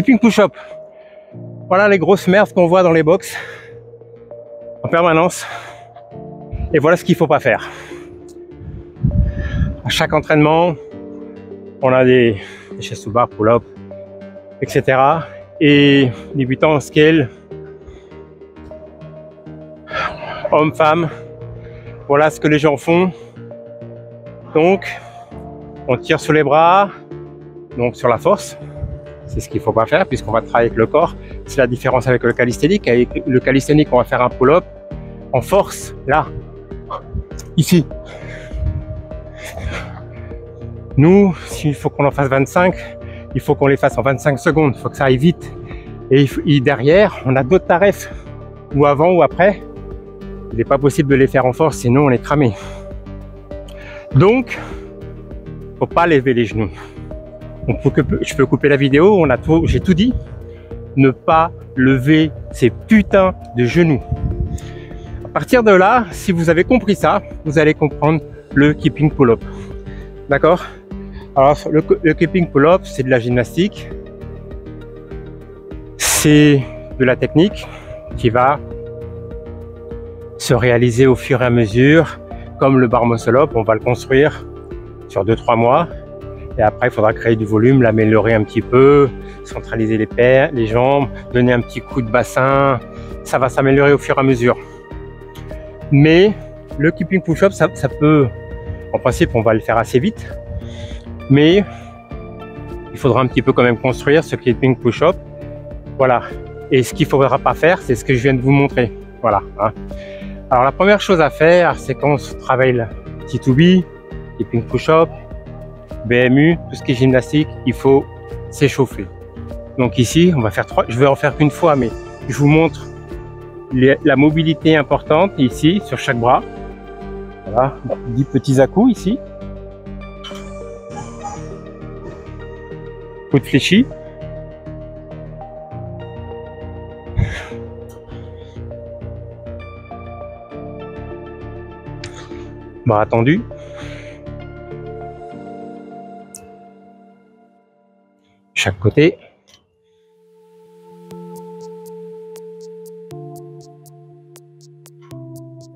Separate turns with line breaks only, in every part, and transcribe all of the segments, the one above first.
Keeping push-up. Voilà les grosses merdes qu'on voit dans les box en permanence. Et voilà ce qu'il ne faut pas faire. À chaque entraînement, on a des chest to bar, pull-up, etc. Et débutant en scale, hommes, femmes, voilà ce que les gens font. Donc, on tire sur les bras, donc sur la force. C'est ce qu'il ne faut pas faire puisqu'on va travailler avec le corps. C'est la différence avec le calisthénique. Avec le calisthénique, on va faire un pull-up en force, là, ici. Nous, s'il faut qu'on en fasse 25, il faut qu'on les fasse en 25 secondes. Il faut que ça aille vite. Et derrière, on a d'autres tarifs, ou avant ou après. Il n'est pas possible de les faire en force, sinon on est cramé. Donc, il ne faut pas lever les genoux. Je peux couper la vidéo, j'ai tout dit. Ne pas lever ces putains de genoux. À partir de là, si vous avez compris ça, vous allez comprendre le keeping pull-up. D'accord? Alors, le keeping pull-up, c'est de la gymnastique. C'est de la technique qui va se réaliser au fur et à mesure. Comme le bar muscle up, on va le construire sur 2-3 mois. Et après, il faudra créer du volume, l'améliorer un petit peu, centraliser les jambes, donner un petit coup de bassin. Ça va s'améliorer au fur et à mesure. Mais le keeping push-up, ça peut, en principe, on va le faire assez vite. Mais il faudra un petit peu quand même construire ce keeping push-up. Voilà. Et ce qu'il ne faudra pas faire, c'est ce que je viens de vous montrer. Voilà. Hein. Alors, la première chose à faire, c'est quand on travaille le T2B, keeping push-up, BMU, tout ce qui est gymnastique, il faut s'échauffer. Donc ici, on va faire 3, je vais en faire qu'une fois, mais je vous montre la mobilité importante ici, sur chaque bras. Voilà, 10 petits à-coups ici. Coude fléchi. Bras tendu. Chaque côté.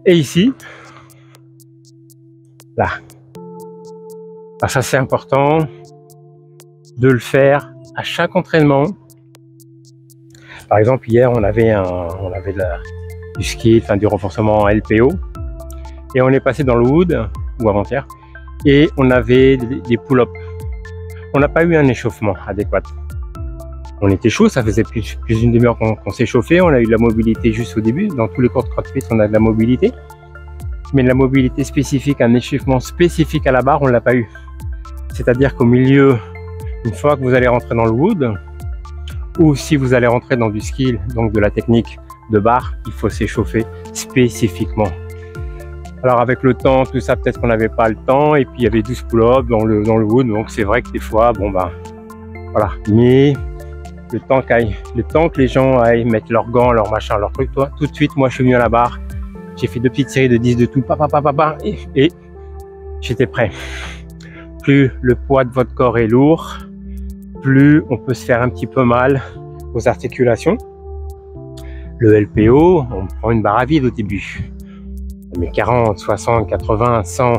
Et ici, là. Alors ça c'est important de le faire à chaque entraînement. Par exemple hier on avait du ski, enfin du renforcement en LPO, et on est passé dans le wood, ou avant-hier, et on avait des pull-ups. On n'a pas eu un échauffement adéquat. On était chaud, ça faisait plus d'une demi-heure qu'on s'est chauffé. On a eu de la mobilité juste au début. Dans tous les cours de CrossFit, on a de la mobilité. Mais de la mobilité spécifique, un échauffement spécifique à la barre, on ne l'a pas eu. C'est-à-dire qu'au milieu, une fois que vous allez rentrer dans le wood, ou si vous allez rentrer dans du skill, donc de la technique de barre, il faut s'échauffer spécifiquement. Alors avec le temps, tout ça, peut-être qu'on n'avait pas le temps, et puis il y avait 12 pull-ups dans le wood, donc c'est vrai que des fois, bon ben, voilà. Mais le temps que les gens aillent mettre leurs gants, leurs machins, leurs trucs, toi, tout de suite, moi je suis venu à la barre, j'ai fait 2 petites séries de 10 de tout, et j'étais prêt. Plus le poids de votre corps est lourd, plus on peut se faire un petit peu mal aux articulations. Le LPO, on prend une barre à vide au début. Mais 40, 60, 80, 100,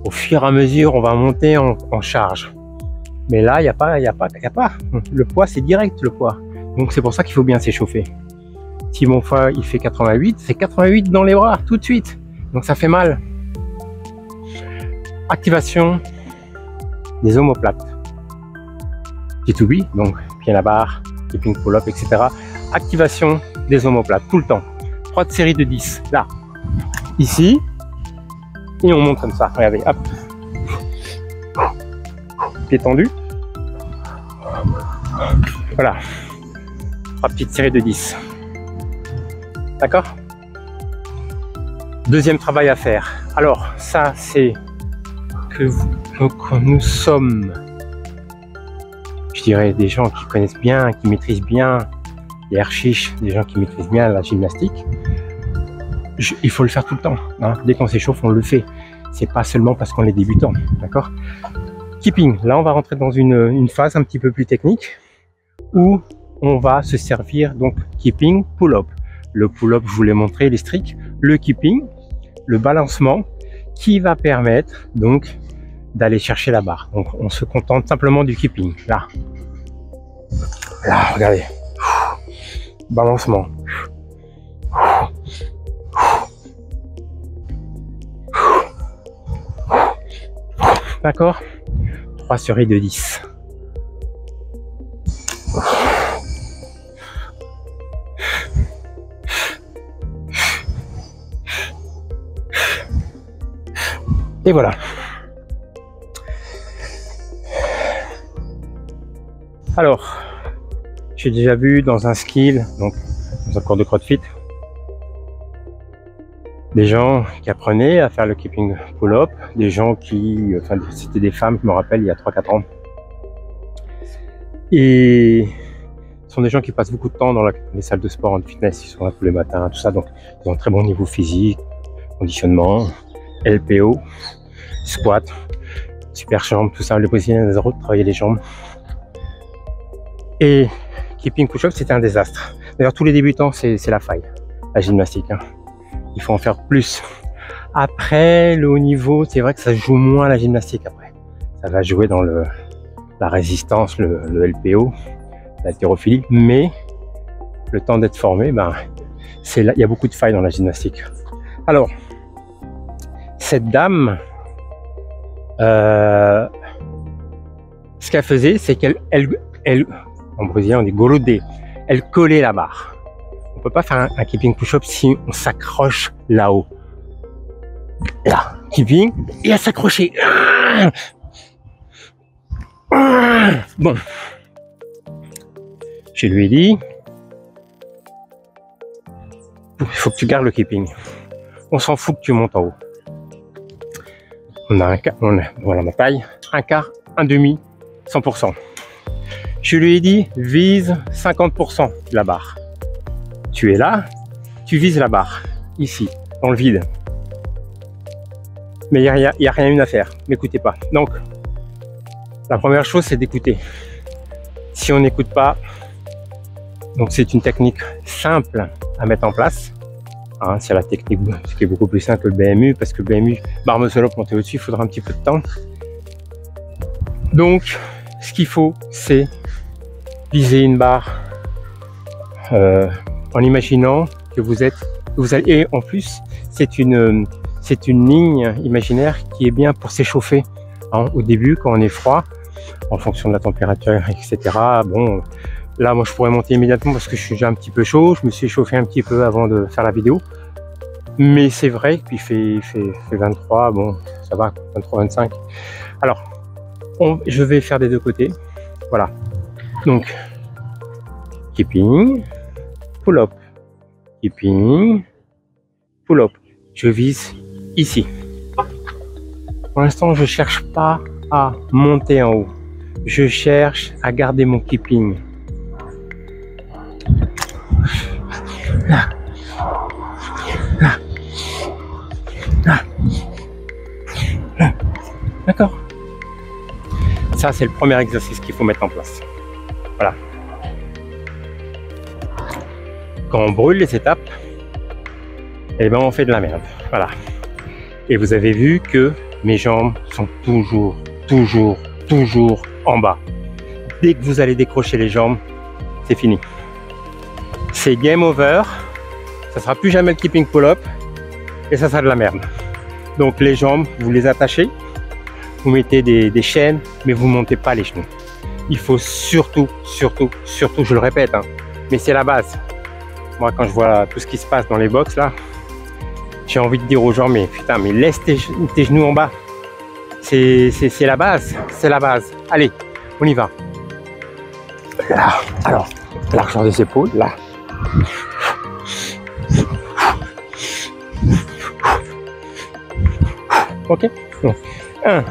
au fur et à mesure, on va monter en charge. Mais là, il n'y a pas. Le poids, c'est direct, le poids. Donc, c'est pour ça qu'il faut bien s'échauffer. Si mon foie, il fait 88, c'est 88 dans les bras, tout de suite. Donc, ça fait mal. Activation des omoplates. T2B, donc pied à la barre, keeping pull-up, etc. Activation des omoplates, tout le temps. 3 séries de 10, là. Ici, et on monte comme ça, regardez, hop, pied tendu, voilà, 3 petites séries de 10, d'accord? Deuxième travail à faire, alors ça c'est que nous sommes, je dirais, des gens qui connaissent bien, qui maîtrisent bien les archiches, des gens qui maîtrisent bien la gymnastique. Il faut le faire tout le temps, hein. Dès qu'on s'échauffe, on le fait. C'est pas seulement parce qu'on est débutant, d'accord? Keeping, là on va rentrer dans une phase un petit peu plus technique où on va se servir donc keeping pull-up. Le pull-up, je vous l'ai montré, les tricks. Le keeping, le balancement, qui va permettre donc d'aller chercher la barre. Donc on se contente simplement du keeping. Là, regardez. Balancement. D'accord? 3 séries de 10. Et voilà. Alors, j'ai déjà vu dans un skill, donc dans un cours de CrossFit, des gens qui apprenaient à faire le keeping pull-up, des gens qui, enfin c'était des femmes, je me rappelle, il y a 3-4 ans. Et ce sont des gens qui passent beaucoup de temps dans les salles de sport, en fitness, ils sont là tous les matins, tout ça, donc ils ont un très bon niveau physique, conditionnement, LPO, squat, super jambes, tout ça, le Brésilien des autres, travailler les jambes. Et keeping push-up, c'était un désastre. D'ailleurs, tous les débutants, c'est la faille, la gymnastique. Hein. Il faut en faire plus. Après, le haut niveau, c'est vrai que ça joue moins la gymnastique après. Ça va jouer dans la résistance, le LPO, l'haltérophilie, mais le temps d'être formé, ben, il y a beaucoup de failles dans la gymnastique. Alors, cette dame, ce qu'elle faisait, c'est qu'elle, en brésilien on dit golodé, elle collait la barre. On peut pas faire un keeping push-up si on s'accroche là-haut. Là, keeping, et à s'accrocher. Bon, je lui ai dit, il faut que tu gardes le keeping. On s'en fout que tu montes en haut. On a voilà ma taille, un quart, un demi, 100%. Je lui ai dit, vise 50% de la barre. Tu es là, tu vises la barre, ici, dans le vide. Mais il n'y a rien à faire, n'écoutez pas. Donc, la première chose, c'est d'écouter. Si on n'écoute pas, donc c'est une technique simple à mettre en place. Hein, c'est la technique qui est beaucoup plus simple que le BMU, parce que le BMU, barre muscle up, monter au-dessus, il faudra un petit peu de temps. Donc, ce qu'il faut, c'est viser une barre en imaginant que vous allez, et en plus, c'est une ligne imaginaire qui est bien pour s'échauffer hein, au début quand on est froid, en fonction de la température, etc. Bon, là, moi, je pourrais monter immédiatement parce que je suis déjà un petit peu chaud. Je me suis échauffé un petit peu avant de faire la vidéo. Mais c'est vrai qu'il fait 23, bon, ça va, 23, 25. Alors, je vais faire des deux côtés. Voilà. Donc, keeping, pull-up, keeping, pull-up. Je vise ici. Pour l'instant, je ne cherche pas à monter en haut. Je cherche à garder mon keeping. Là. Là. Là. Là. D'accord. Ça, c'est le premier exercice qu'il faut mettre en place. Voilà. Quand on brûle les étapes, eh ben on fait de la merde. Voilà. Et vous avez vu que mes jambes sont toujours en bas. Dès que vous allez décrocher les jambes, c'est fini. C'est game over. Ça sera plus jamais le keeping pull-up et ça sera de la merde. Donc les jambes, vous les attachez, vous mettez des chaînes, mais vous montez pas les genoux. Il faut surtout, je le répète, hein, mais c'est la base. Moi, quand je vois tout ce qui se passe dans les box là, j'ai envie de dire aux gens, mais putain, mais laisse tes genoux en bas. C'est la base, c'est la base. Allez, on y va. Là, alors, largeur des épaules, là. Ok, donc 1,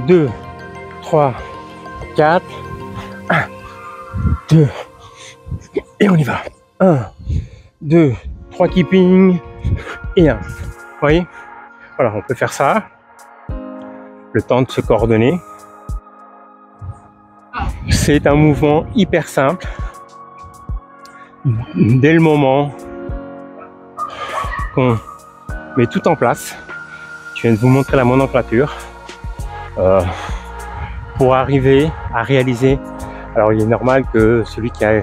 2, 3, 4, 1, 2, et on y va. 1, 2, 3 keeping et 1. Vous voyez? Voilà, on peut faire ça. Le temps de se coordonner. C'est un mouvement hyper simple. dès le moment qu'on met tout en place, je viens de vous montrer la nomenclature pour arriver à réaliser. Alors il est normal que celui qui a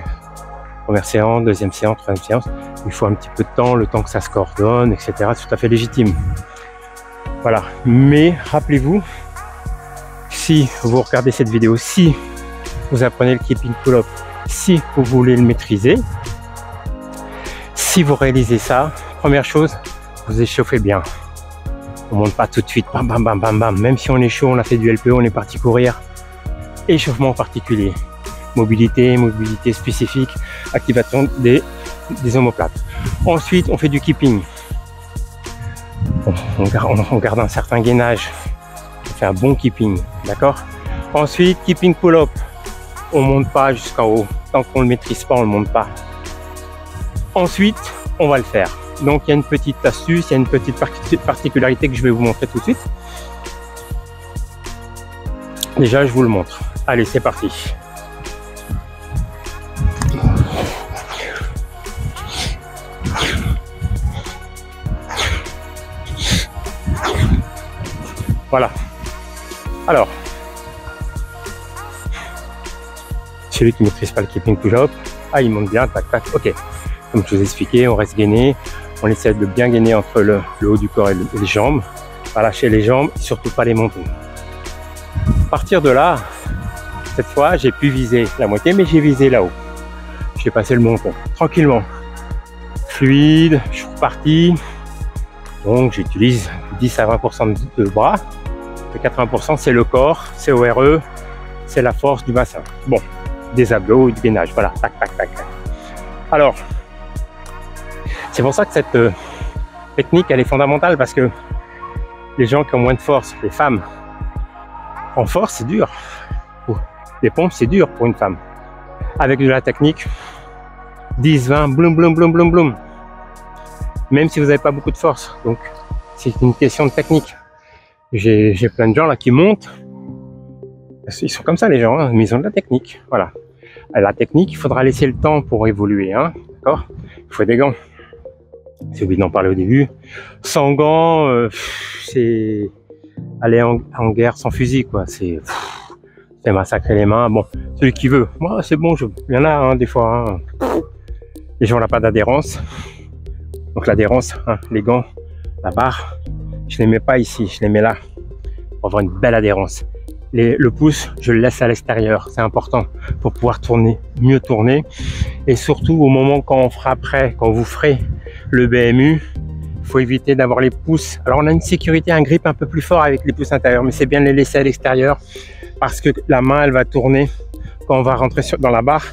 première séance, deuxième séance, troisième séance, il faut un petit peu de temps, le temps que ça se coordonne, etc. C'est tout à fait légitime. Voilà. Mais rappelez-vous, si vous regardez cette vidéo, si vous apprenez le keeping pull-up, si vous voulez le maîtriser, si vous réalisez ça, première chose, vous échauffez bien. On monte pas tout de suite, bam bam bam bam bam. Même si on est chaud, on a fait du LPO, on est parti courir. Échauffement particulier. Mobilité spécifique, activation des omoplates. Ensuite, on fait du keeping. On garde un certain gainage. On fait un bon keeping, d'accord? Ensuite, keeping pull-up. On monte pas jusqu'en haut. Tant qu'on le maîtrise pas, on le monte pas. Ensuite, on va le faire. Donc, il y a une petite astuce, il y a une petite particularité que je vais vous montrer tout de suite. Déjà, je vous le montre. Allez, c'est parti. Voilà. Alors, celui qui ne maîtrise pas le keeping pull-up, il monte bien, tac, tac, ok. Comme je vous ai expliqué, on reste gainé, on essaie de bien gainer entre le haut du corps et les jambes, pas lâcher les jambes, surtout pas les monter. À partir de là, cette fois, j'ai pu viser la moitié, mais j'ai visé là-haut. J'ai passé le menton, tranquillement. Fluide, je suis reparti. Donc, j'utilise 10 à 20% de bras. Le 80%, c'est le corps, c'est ORE, c'est la force du bassin. Bon, des abdos, du gainage, voilà, tac, tac, tac. Alors, c'est pour ça que cette technique, elle est fondamentale, parce que les gens qui ont moins de force, les femmes, en force, c'est dur. Les pompes, c'est dur pour une femme. Avec de la technique, 10, 20, bloum, bloum, bloum, bloum, bloum. Même si vous n'avez pas beaucoup de force. Donc, c'est une question de technique. J'ai plein de gens là qui montent. Ils sont comme ça, les gens, hein, mais ils ont de la technique. Voilà. La technique, il faudra laisser le temps pour évoluer. Hein, d'accord? Il faut des gants. J'ai oublié d'en parler au début. Sans gants, c'est aller en guerre sans fusil, quoi. C'est massacrer les mains. Bon, celui qui veut. Moi, c'est bon. Il y en a hein, des fois. Hein. Les gens n'ont pas d'adhérence. Donc l'adhérence, hein, les gants, la barre, je ne les mets pas ici, je les mets là pour avoir une belle adhérence. Le pouce, je le laisse à l'extérieur, c'est important pour pouvoir tourner, mieux tourner. Et surtout au moment quand on fera après, quand vous ferez le BMU, il faut éviter d'avoir les pouces. Alors on a une sécurité, un grip un peu plus fort avec les pouces intérieurs, mais c'est bien de les laisser à l'extérieur parce que la main, elle va tourner quand on va rentrer dans la barre,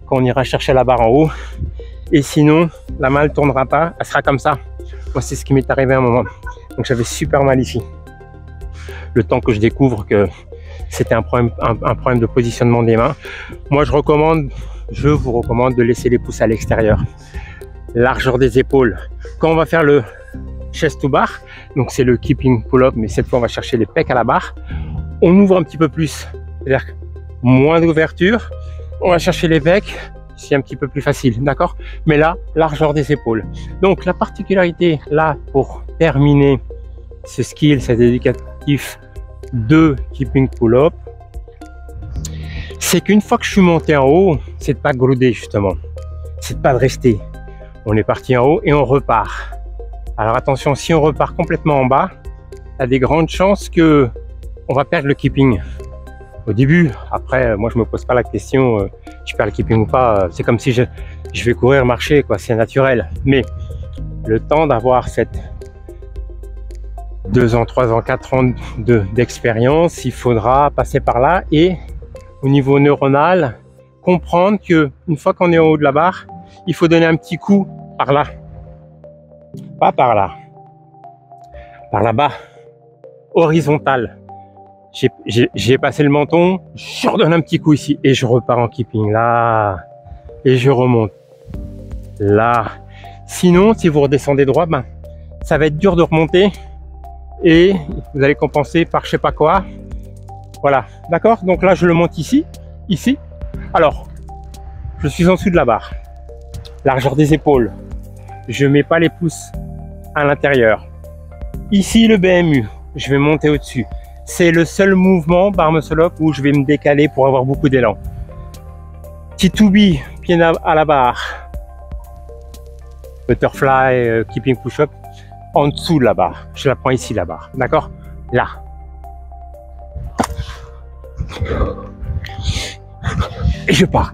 quand on ira chercher la barre en haut. Et sinon, la main ne tournera pas, elle sera comme ça. Moi, c'est ce qui m'est arrivé à un moment. Donc, j'avais super mal ici. Le temps que je découvre que c'était un problème de positionnement des mains. Moi, je vous recommande de laisser les pouces à l'extérieur. Largeur des épaules. Quand on va faire le chest to bar, donc c'est le keeping pull-up, mais cette fois, on va chercher les pecs à la barre. On ouvre un petit peu plus. C'est-à-dire moins d'ouverture. On va chercher les pecs. C'est un petit peu plus facile, d'accord? Mais là, largeur des épaules. Donc, la particularité, là, pour terminer ce skill, cet éducatif de keeping pull-up, c'est qu'une fois que je suis monté en haut, c'est de pas grouder, justement. C'est de pas de rester. On est parti en haut et on repart. Alors, attention, si on repart complètement en bas, il y a des grandes chances que on va perdre le keeping. Au début, après, moi je me pose pas la question, je perds le keeping ou pas, c'est comme si je vais courir, marcher, quoi, c'est naturel. Mais le temps d'avoir cette 2 ans, 3 ans, 4 ans d'expérience, il faudra passer par là et au niveau neuronal, comprendre que une fois qu'on est en haut de la barre, il faut donner un petit coup par là. Pas par là. Par là-bas. Horizontal. J'ai passé le menton, je redonne un petit coup ici et je repars en keeping là et je remonte là. Sinon, si vous redescendez droit, ben, ça va être dur de remonter et vous allez compenser par je sais pas quoi. Voilà, d'accord? Donc là, je le monte ici. Alors, je suis en dessous de la barre. largeur des épaules. Je mets pas les pouces à l'intérieur. Ici le BMU, je vais monter au-dessus. C'est le seul mouvement bar muscle up où je vais me décaler pour avoir beaucoup d'élan. T2B, pied à la barre. Butterfly, keeping push-up, en dessous de la barre. Je la prends ici la barre, d'accord? Là. Et je pars.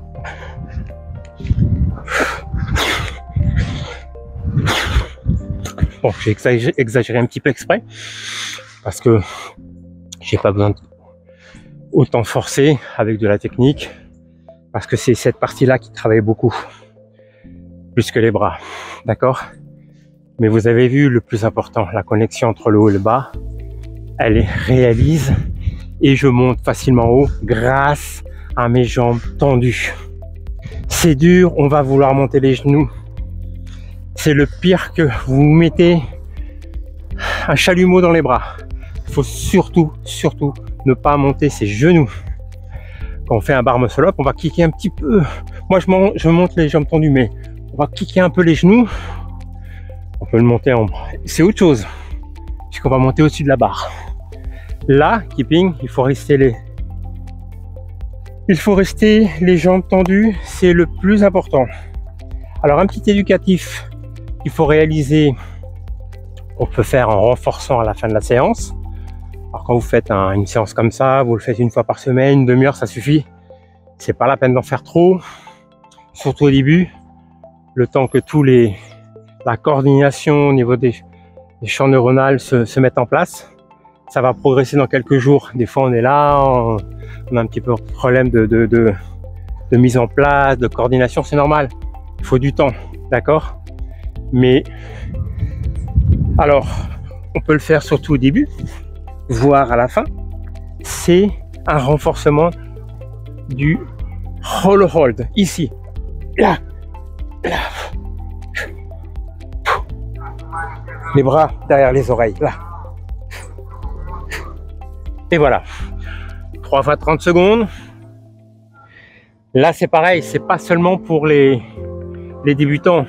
Bon, j'ai exagéré un petit peu exprès parce que j'ai pas besoin de autant forcer avec de la technique parce que c'est cette partie-là qui travaille beaucoup plus que les bras, d'accord? Mais vous avez vu le plus important, la connexion entre le haut et le bas, elle réalise et je monte facilement haut grâce à mes jambes tendues. C'est dur, on va vouloir monter les genoux. C'est le pire que vous mettez un chalumeau dans les bras. Il faut surtout ne pas monter ses genoux. Quand on fait un bar muscle up, on va kicker un petit peu. Moi, je monte les jambes tendues, mais on va kicker un peu les genoux. On peut le monter en bras. C'est autre chose, puisqu'on va monter au-dessus de la barre. Là, keeping, il faut rester les jambes tendues, c'est le plus important. Alors, un petit éducatif qu'il faut réaliser, on peut faire en renforçant à la fin de la séance. Alors, quand vous faites une séance comme ça, vous le faites une fois par semaine, une demi-heure, ça suffit. C'est pas la peine d'en faire trop, surtout au début, le temps que la coordination au niveau des champs neuronaux se mettent en place. Ça va progresser dans quelques jours. Des fois, on est là, on a un petit peu de problème de mise en place, de coordination, c'est normal. Il faut du temps, d'accord? Mais alors, on peut le faire surtout au début, voire à la fin. C'est un renforcement du roll hold, ici, là, là. Les bras derrière les oreilles, là. Et voilà, 3 fois 30 secondes. Là, c'est pareil, c'est pas seulement pour les débutants.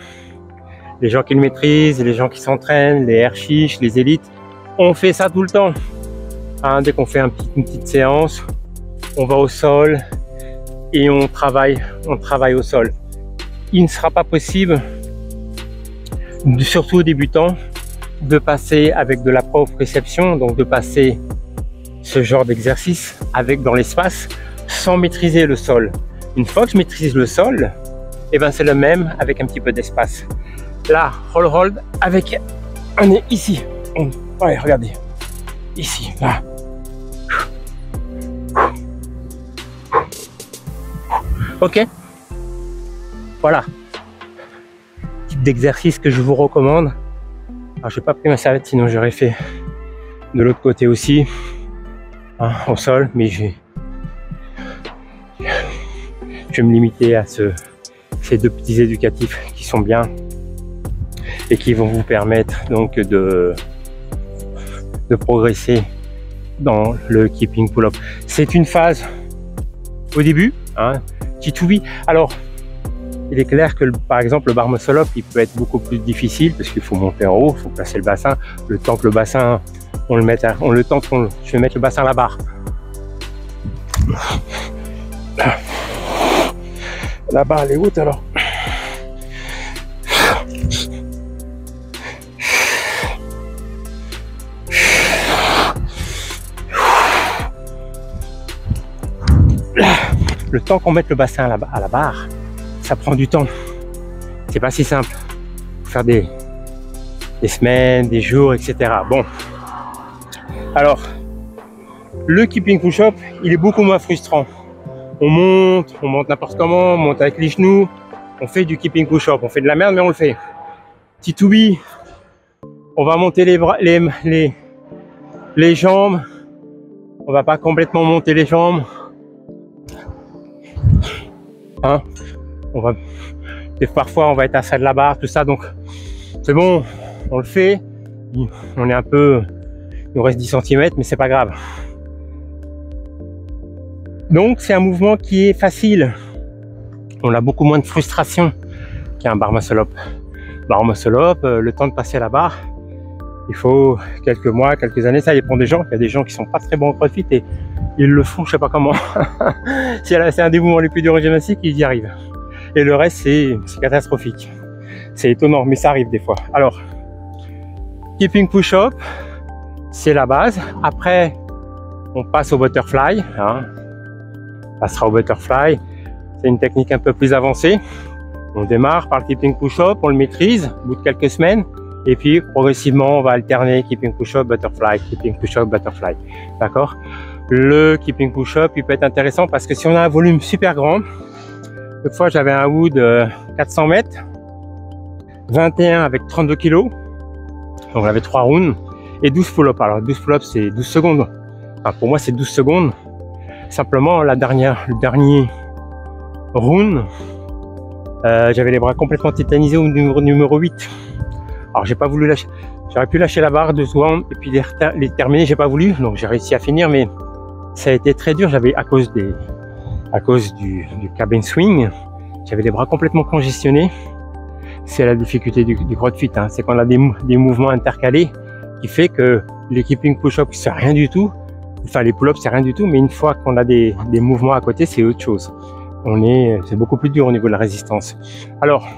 Les gens qui le maîtrisent, les gens qui s'entraînent, les air chiches, les élites, on fait ça tout le temps. Hein, dès qu'on fait une petite séance, on va au sol et on travaille au sol. Il ne sera pas possible, surtout aux débutants, de passer avec de la proprioception, donc de passer ce genre d'exercice dans l'espace sans maîtriser le sol. Une fois que je maîtrise le sol, et ben c'est le même avec un petit peu d'espace. Là, roll hold avec un nez ici. Ouais, regardez. Ici, là. Ok. Voilà. Type d'exercice que je vous recommande. Alors, j'ai pas pris ma serviette, sinon j'aurais fait de l'autre côté aussi. Hein, au sol, mais je vais me limiter à ces deux petits éducatifs qui sont bien et qui vont vous permettre donc de progresser dans le keeping pull-up. C'est une phase au début, hein, T2B. Alors, il est clair que par exemple le bar muscle up, il peut être beaucoup plus difficile parce qu'il faut monter en haut, il faut placer le bassin, le temps que le bassin je vais mettre le bassin à la barre. La barre elle est haute alors. Le temps qu'on mette le bassin à la barre, ça prend du temps. C'est pas si simple. Faut faire des semaines, des jours, etc. Bon. Alors, le keeping push-up, il est beaucoup moins frustrant. On monte n'importe comment, on monte avec les genoux, on fait du keeping push-up, on fait de la merde, mais on le fait. T2B, on va monter les jambes, on va pas complètement monter les jambes. Hein, parfois on va être à ça de la barre, tout ça, donc c'est bon, on le fait. On est un peu, il nous reste 10 cm, mais c'est pas grave. Donc c'est un mouvement qui est facile. On a beaucoup moins de frustration qui est un bar muscle up. Bar muscle up, le temps de passer la barre, il faut quelques mois, quelques années, ça dépend des gens. Il y a des gens qui sont pas très bons en crossfit et ils le font, je sais pas comment. C'est un des mouvements les plus durs en gymnastique, ils y arrivent. Et le reste, c'est catastrophique. C'est étonnant, mais ça arrive des fois. Alors, keeping push-up, c'est la base. Après, on passe au butterfly. Hein. On passera au butterfly. C'est une technique un peu plus avancée. On démarre par le keeping push-up, on le maîtrise au bout de quelques semaines. Et puis, progressivement, on va alterner keeping push-up, butterfly, keeping push-up, butterfly. D'accord? Le keeping push-up, il peut être intéressant parce que si on a un volume super grand, une fois j'avais un wood 400 mètres, 21 avec 32 kg, donc on avait 3 rounds, et 12 pull-up. Alors 12 pull-up c'est 12 secondes, enfin, pour moi c'est 12 secondes, simplement le dernier round, j'avais les bras complètement tétanisés au numéro 8. Alors j'ai pas voulu lâcher, j'aurais pu lâcher la barre 2 secondes et puis les terminer, j'ai pas voulu, donc j'ai réussi à finir, mais ça a été très dur. J'avais à cause du cabin swing, j'avais les bras complètement congestionnés. C'est la difficulté du CrossFit, hein. C'est qu'on a des mouvements intercalés qui fait que les keeping push-up c'est rien du tout, enfin les pull-ups c'est rien du tout, mais une fois qu'on a des mouvements à côté, c'est autre chose. C'est beaucoup plus dur au niveau de la résistance. Alors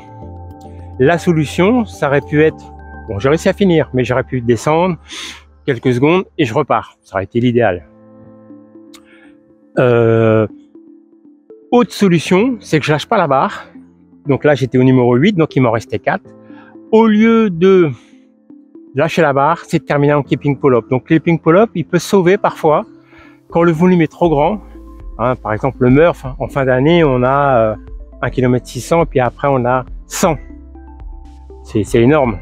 la solution, ça aurait pu être, bon, j'ai réussi à finir, mais j'aurais pu descendre quelques secondes et je repars. Ça aurait été l'idéal. Autre solution, c'est que je lâche pas la barre. Donc là, j'étais au numéro 8, donc il m'en restait 4. Au lieu de lâcher la barre, c'est de terminer en keeping pull-up. Donc keeping pull-up, il peut sauver parfois quand le volume est trop grand. Hein, par exemple, le Murph, en fin d'année, on a 1 km 600, puis après on a 100. C'est énorme.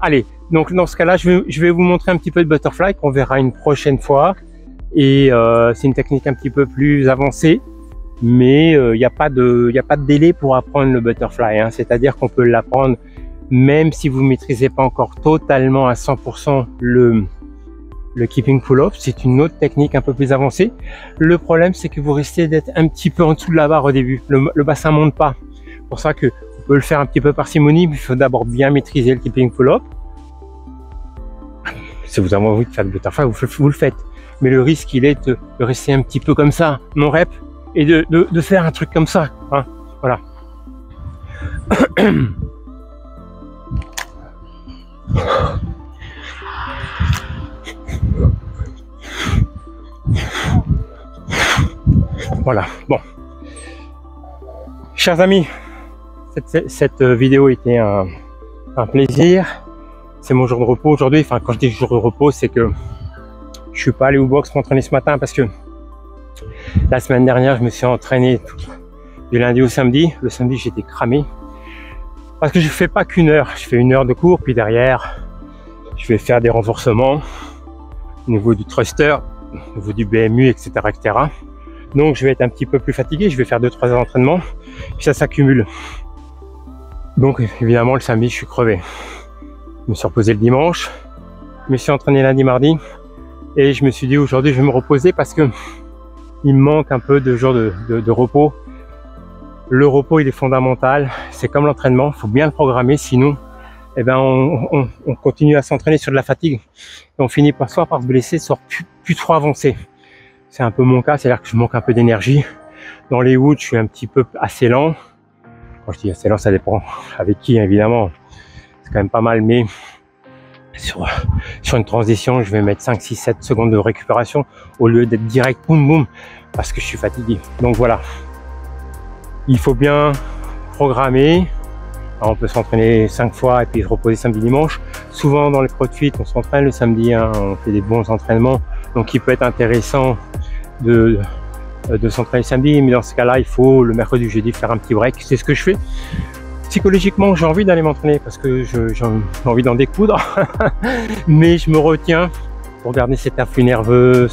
Allez, donc dans ce cas-là, je vais vous montrer un petit peu de butterfly qu'on verra une prochaine fois. Et c'est une technique un petit peu plus avancée, mais il n'y a pas de délai pour apprendre le butterfly. Hein. C'est-à-dire qu'on peut l'apprendre même si vous ne maîtrisez pas encore totalement à 100% le keeping pull-up. C'est une autre technique un peu plus avancée. Le problème, c'est que vous risquez d'être un petit peu en dessous de la barre au début. Le bassin ne monte pas. C'est pour ça que on peut le faire un petit peu parcimonie, mais il faut d'abord bien maîtriser le keeping pull-up. Si vous avez envie de faire le butterfly, vous le faites. Mais le risque, il est de rester un petit peu comme ça, non rep, et de faire un truc comme ça. Hein, voilà. Voilà, bon. Chers amis, cette vidéo était un plaisir. C'est mon jour de repos aujourd'hui. Enfin, quand je dis jour de repos, c'est que je suis pas allé au box m'entraîner ce matin parce que la semaine dernière, je me suis entraîné du lundi au samedi. Le samedi, j'étais cramé parce que je fais pas qu'une heure. Je fais 1 heure de cours, puis derrière, je vais faire des renforcements au niveau du thruster, au niveau du BMU, etc., etc. Donc, je vais être un petit peu plus fatigué. Je vais faire 2-3 heures d'entraînement, puis ça s'accumule. Donc, évidemment, le samedi, je suis crevé. Je me suis reposé le dimanche. Je me suis entraîné lundi, mardi. Et je me suis dit aujourd'hui, je vais me reposer parce que il me manque un peu de jours de repos. Le repos, il est fondamental. C'est comme l'entraînement. Il faut bien le programmer. Sinon, eh ben, on continue à s'entraîner sur de la fatigue. Et on finit soit par se blesser, soit plus trop avancer. C'est un peu mon cas. C'est-à-dire que je manque un peu d'énergie. Dans les woods, je suis un petit peu assez lent. Quand je dis assez lent, ça dépend avec qui, évidemment. C'est quand même pas mal, mais sur une transition, je vais mettre 5, 6, 7 secondes de récupération au lieu d'être direct boum boum parce que je suis fatigué. Donc voilà, il faut bien programmer. Alors, on peut s'entraîner 5 fois et puis se reposer samedi, dimanche. Souvent dans les CrossFit, on s'entraîne le samedi, hein, on fait des bons entraînements. Donc il peut être intéressant de s'entraîner samedi, mais dans ce cas-là, il faut le mercredi, jeudi faire un petit break. C'est ce que je fais. Psychologiquement, j'ai envie d'aller m'entraîner parce que j'ai envie d'en découdre, mais je me retiens pour garder cet afflux nerveux,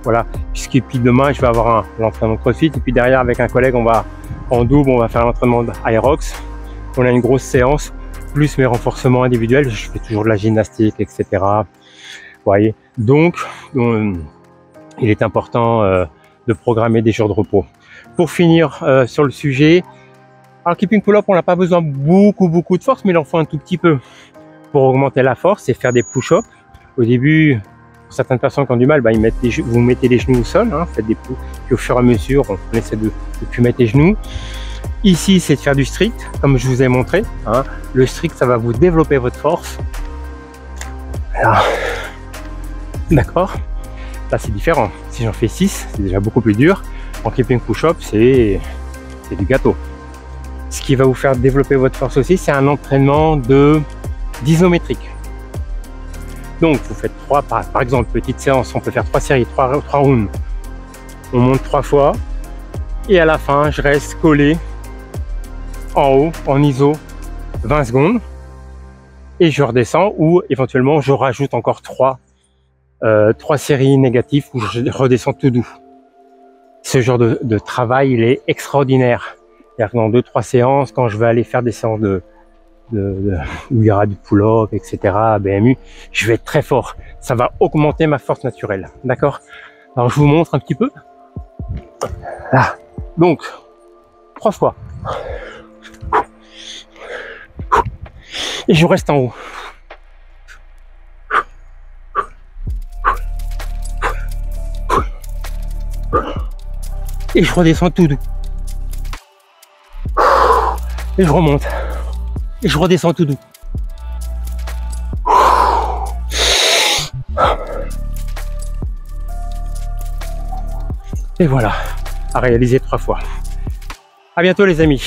voilà. Puis demain, je vais avoir l'entraînement CrossFit et puis derrière, avec un collègue, on va en double, on va faire l'entraînement d'Aerox. On a une grosse séance, plus mes renforcements individuels. Je fais toujours de la gymnastique, etc. Vous voyez. Donc, il est important de programmer des jours de repos. Pour finir sur le sujet, Alors keeping pull-up, on n'a pas besoin beaucoup de force, mais il en faut un tout petit peu pour augmenter la force et faire des push-ups. Au début, pour certaines personnes qui ont du mal, bah, vous mettez les genoux au sol, hein, faites des push, puis au fur et à mesure, on essaie de plus mettre les genoux. Ici, c'est de faire du strict, comme je vous ai montré. Hein. Le strict, ça va vous développer votre force. D'accord. Là, c'est différent. Si j'en fais 6, c'est déjà beaucoup plus dur. En keeping push-up, c'est du gâteau. Ce qui va vous faire développer votre force aussi, c'est un entraînement d'isométrique. Donc, vous faites 3, par exemple, petite séance, on peut faire 3 séries, 3 rounds. On monte 3 fois. Et à la fin, je reste collé en haut, en iso, 20 secondes. Et je redescends ou éventuellement, je rajoute encore 3 séries négatives où je redescends tout doux. Ce genre de travail, il est extraordinaire. C'est-à-dire que dans 2-3 séances, quand je vais aller faire des séances où il y aura du pull-up, etc., BMU, je vais être très fort. Ça va augmenter ma force naturelle. D'accord? Alors, je vous montre un petit peu. Là. Donc, 3 fois. Et je reste en haut. Et je redescends tout doux. Et je remonte. Et je redescends tout doux. Et voilà, à réaliser 3 fois. À bientôt les amis.